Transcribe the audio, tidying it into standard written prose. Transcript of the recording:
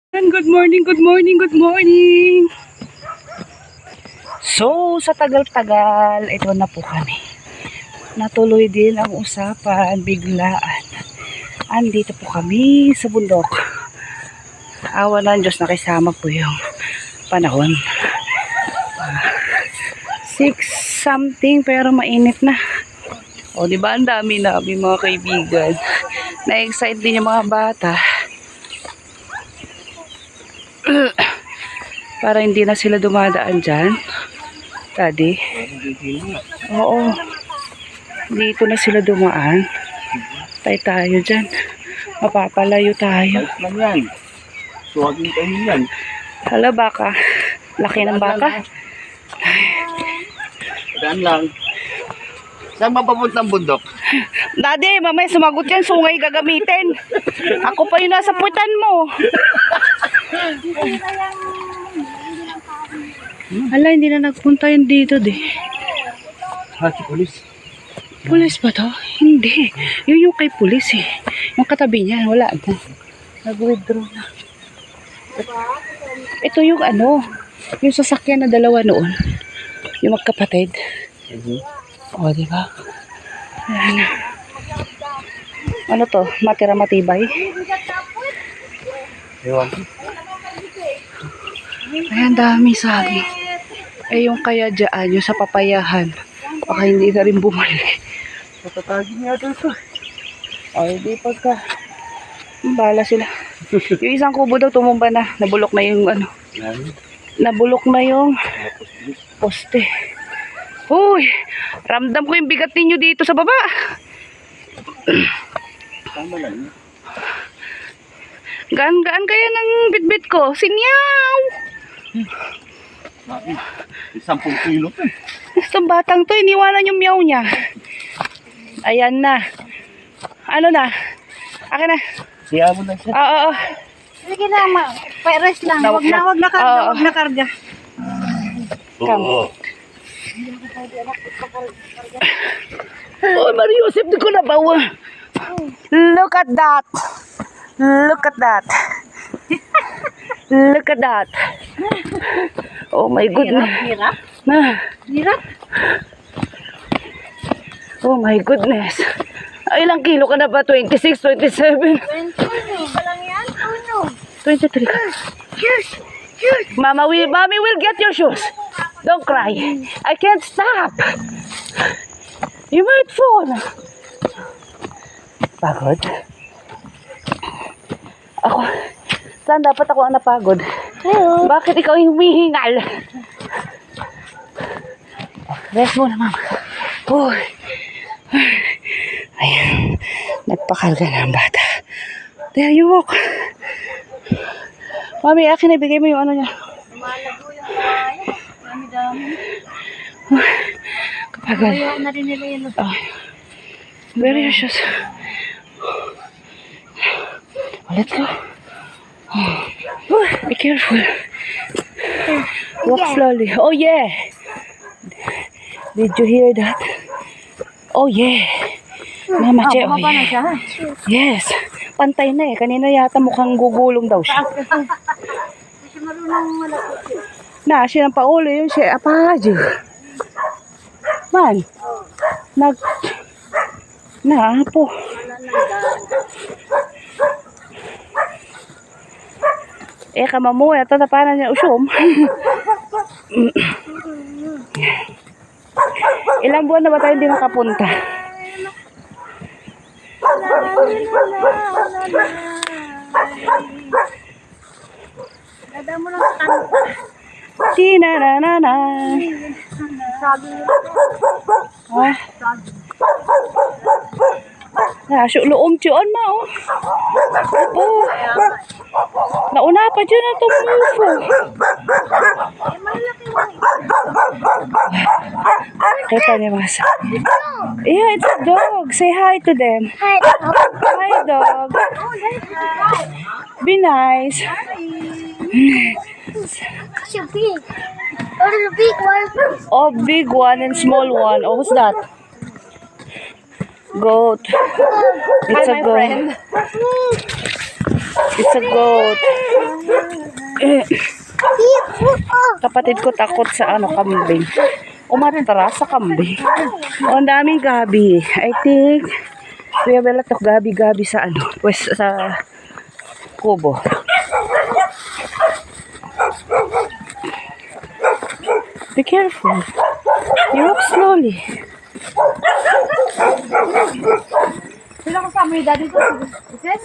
Good morning, good morning, good morning. So, sa tagal-tagal, ito na po kami. Natuloy din ang usapan, biglaan. Andito po kami sa bundok. Awa ng Diyos, nakisama po yung panahon. 6 something pero mainit na. O, diba ang dami namin mga kaibigan. Na-excite din yung mga bata. Para hindi na sila dumadaan dyan. Daddy. Oo. Dito na sila dumaan. Tayo dyan. Mapapalayo tayo. Lang yan. Suwagin kayo yan. Hala, baka. Laki ng baka. Daan lang. Saan mapapuntang bundok? Daddy, mamaya sumagot yan. Sungay gagamitin. Ako pa yung nasa puwitan mo. Hala, hindi na nagpunta yun dito, di. Ha, si polis. Pulis ba to? Hindi. Yun yung kay pulis eh. Yung katabi niya, wala na. Nag-withdraw na. Ito yung ano, yung sasakyan na dalawa noon. Yung magkapatid. O, diba? Ayan. Ano to? Matira matibay? Ewan. Ayan, dami saging. Eh, yung kaya dyan, yung sa papayahan. Baka hindi na rin bumalik. Patatagin niya ito. Ay, di pagka. Bala sila. Yung isang kubo daw tumumba na. Nabulok na yung ano. Nabulok na yung poste. Uy! Ramdam ko yung bigat ninyo dito sa baba. Tama lang. Gaan-gaan kaya ng bitbit ko. Sinyaw! 10 kilo to. Itong batang to, iniwanan yung meow niya. Ayan na. Ano na? Akin na. Siya mo na siya. Oo. Sige na, pa-rest lang. Wag na karga, wag na karga. Oo. Oh, Mariusip, di ko nabawa. Look at that. Look at that. Look at that. Oh my goodness. Hirap? Na. Hirap? Oh my goodness. Ay, ilang kilo ka na ba? 26, 27? 20 pa lang yan. 23 ka. Shoes! Shoes! Mommy will get your shoes. Don't cry. I can't stop. You might fall. Pagod? Ako. Saan dapat ako ang napagod? Hello. Bakit ikaw yung humihingal? Rest muna, mama. Uy. Ayan. Nagpakarga na ang bata. There you walk. Mami, akin na bigay mo yung ano niya. Malago yung kaya. Dami-dami. Kapagal. Kaya na rin nila yun. Oh. Very precious. Oh, let's go. Oh. Be careful. Walk slowly. Oh, yeah. Did you hear that? Oh, yeah. Mama, che, oh, Bumaba na yeah. siya. Yes. Pantay na eh. Kanina yata mukhang gugulong daw siya. Kasi marunong malapit. Na, siya ng paulo yun siya. Apaji. Man. Na, po. Eh, kamamuya. Tatapanan niya usyom. Ilang buwan na ba tayo hindi nakapunta? Dada mo lang sa kanta. Tinanana. Sabi nila. Ah. Loom chiyon ma oh. Oh. Nauna pa dyan na tumufo. Kita niya masa. Yeah, it's a dog. Say hi to them. Hi, dog. Be nice. Kasi big. Or the big one. Oh, big one and small one. Oh, who's that? Goat. It's a goat. It's a goat. Eh, kapatid ko takot sa kambing. Umatara sa kambing. Oh, ang daming gabi. I think we have a lot of gabi sa pues sa kubo. Be careful. You walk slowly. Sila kasama yung daddy ko. Sis?